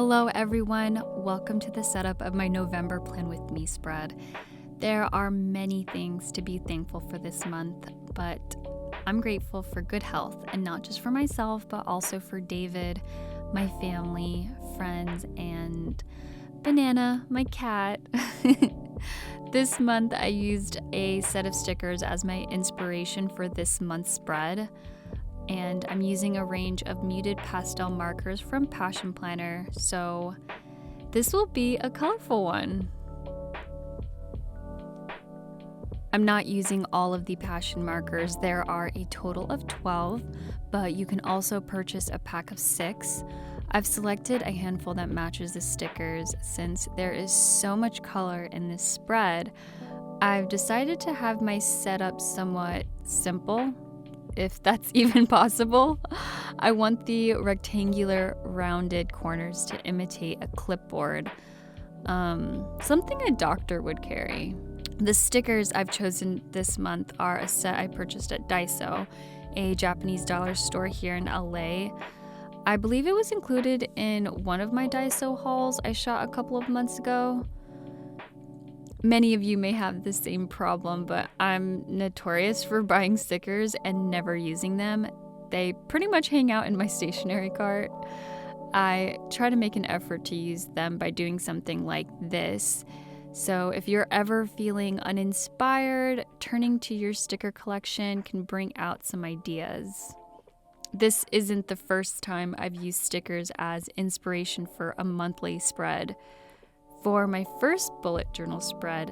Hello everyone, welcome to the setup of my November Plan With Me spread. There are many things to be thankful for this month, but I'm grateful for good health, and not just for myself, but also for David, my family, friends, and Banana, my cat. This month I used a set of stickers as my inspiration for this month's spread. And I'm using a range of muted pastel markers from Passion Planner, so this will be a colorful one. I'm not using all of the Passion markers. There are a total of 12, but you can also purchase a pack of 6. I've selected a handful that matches the stickers since there is so much color in this spread. I've decided to have my setup somewhat simple, if that's even possible. I want the rectangular rounded corners to imitate a clipboard, something a doctor would carry. The stickers I've chosen this month are a set I purchased at Daiso, a Japanese dollar store here in LA. I believe it was included in one of my Daiso hauls I shot a couple of months ago. Many of you may have the same problem, but I'm notorious for buying stickers and never using them. They pretty much hang out in my stationery cart. I try to make an effort to use them by doing something like this. So if you're ever feeling uninspired, turning to your sticker collection can bring out some ideas. This isn't the first time I've used stickers as inspiration for a monthly spread. For my first bullet journal spread,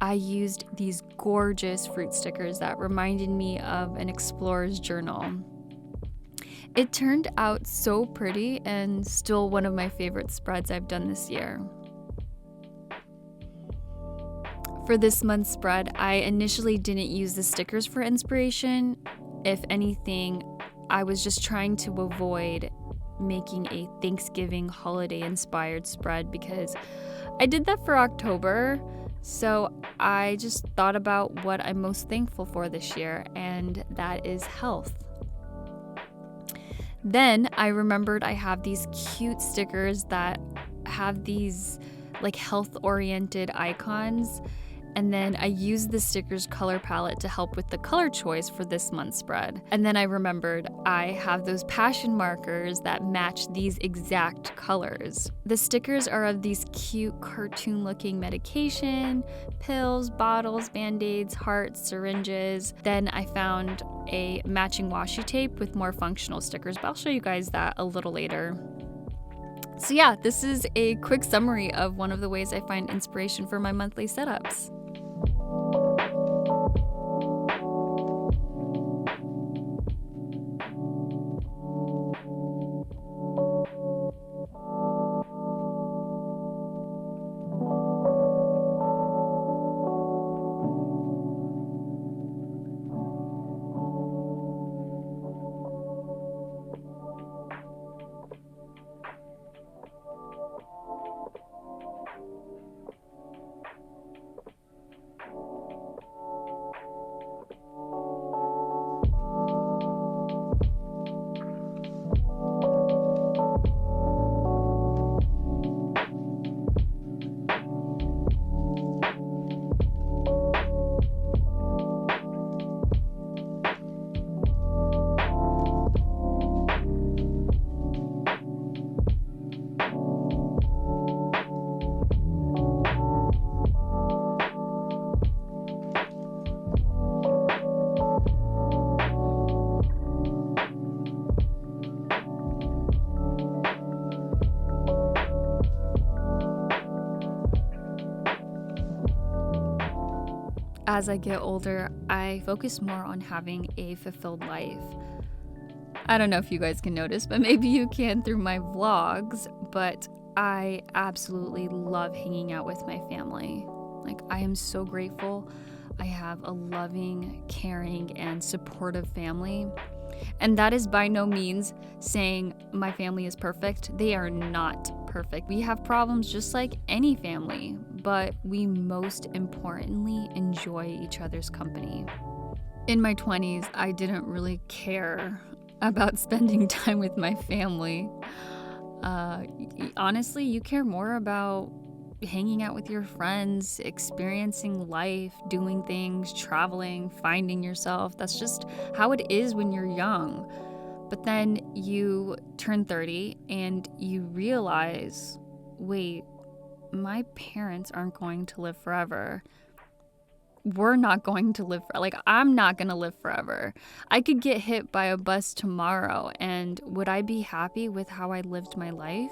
I used these gorgeous fruit stickers that reminded me of an explorer's journal. It turned out so pretty and still one of my favorite spreads I've done this year. For this month's spread, I initially didn't use the stickers for inspiration. If anything, I was just trying to avoid making a Thanksgiving holiday inspired spread because I did that for October, so I just thought about what I'm most thankful for this year, and that is health. Then I remembered I have these cute stickers that have these like health oriented icons. And then I used the stickers color palette to help with the color choice for this month's spread. And then I remembered I have those passion markers that match these exact colors. The stickers are of these cute cartoon looking medication, pills, bottles, band-aids, hearts, syringes. Then I found a matching washi tape with more functional stickers, but I'll show you guys that a little later. So yeah, this is a quick summary of one of the ways I find inspiration for my monthly setups. As I get older, I focus more on having a fulfilled life. I don't know if you guys can notice, but maybe you can through my vlogs, but I absolutely love hanging out with my family. Like, I am so grateful. I have a loving, caring, and supportive family. And that is by no means saying my family is perfect. They are not perfect. We have problems just like any family, but we most importantly enjoy each other's company. In my 20s, I didn't really care about spending time with my family. Honestly, you care more about hanging out with your friends, experiencing life, doing things, traveling, finding yourself. That's just how it is when you're young. But then you turn 30 and you realize, wait, my parents aren't going to live forever. We're not going to live I'm not going to live forever. I could get hit by a bus tomorrow, and would I be happy with how I lived my life?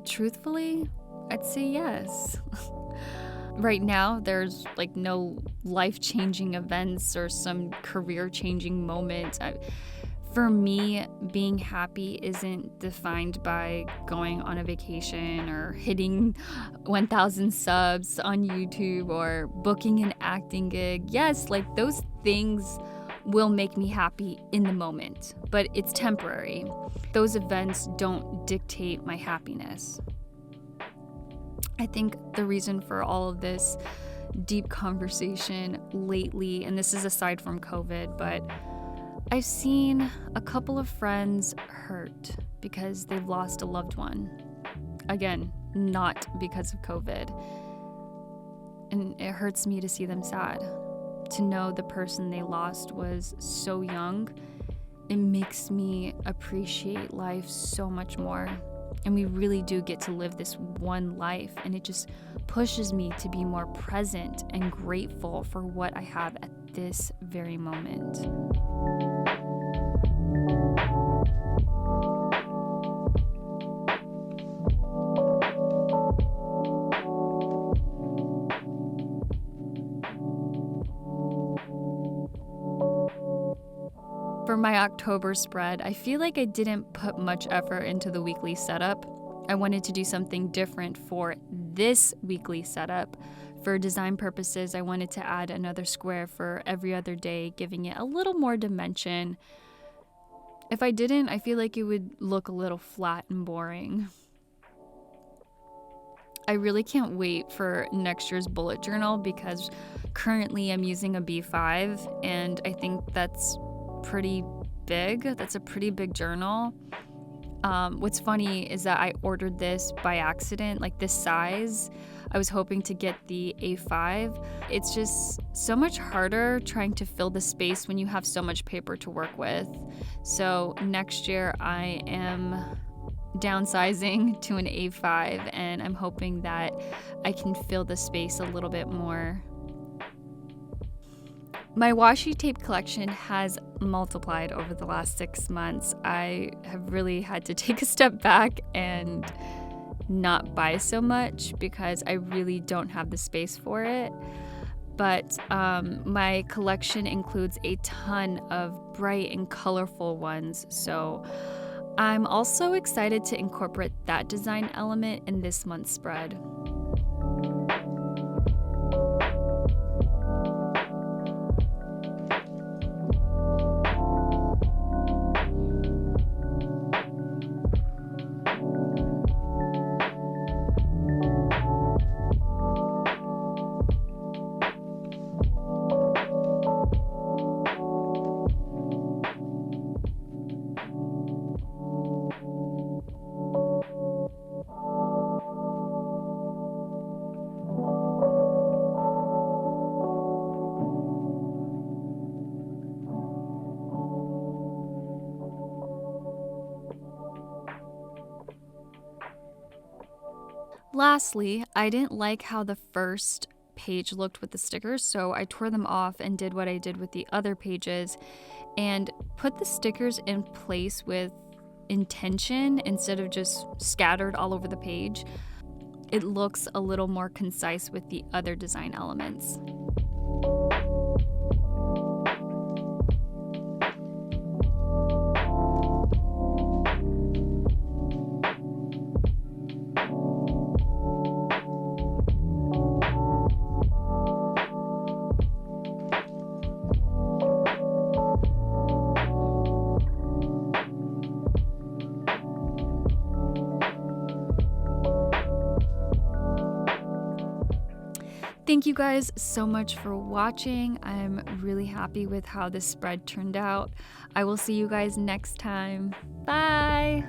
Truthfully, I'd say yes. Right now, there's no life-changing events or some career-changing moment. For me, being happy isn't defined by going on a vacation or hitting 1,000 subs on YouTube or booking an acting gig. Yes, those things will make me happy in the moment, but it's temporary. Those events don't dictate my happiness. I think the reason for all of this deep conversation lately, and this is aside from COVID, but I've seen a couple of friends hurt because they've lost a loved one. Again, not because of COVID. And it hurts me to see them sad. To know the person they lost was so young, it makes me appreciate life so much more. And we really do get to live this one life, and it just pushes me to be more present and grateful for what I have at this very moment. For my October spread, I feel like I didn't put much effort into the weekly setup. I wanted to do something different for this weekly setup. For design purposes, I wanted to add another square for every other day, giving it a little more dimension. If I didn't, I feel like it would look a little flat and boring. I really can't wait for next year's bullet journal because currently I'm using a B5, and I think that's pretty big. That's a pretty big journal. What's funny is that I ordered this by accident, this size. I was hoping to get the A5. It's just so much harder trying to fill the space when you have so much paper to work with. So next year I am downsizing to an A5, and I'm hoping that I can fill the space a little bit more. My washi tape collection has multiplied over the last 6 months. I have really had to take a step back and not buy so much because I really don't have the space for it. But my collection includes a ton of bright and colorful ones, so I'm also excited to incorporate that design element in this month's spread. Lastly, I didn't like how the first page looked with the stickers, so I tore them off and did what I did with the other pages and put the stickers in place with intention instead of just scattered all over the page. It looks a little more concise with the other design elements. Thank you guys so much for watching. I'm really happy with how this spread turned out. I will see you guys next time. Bye!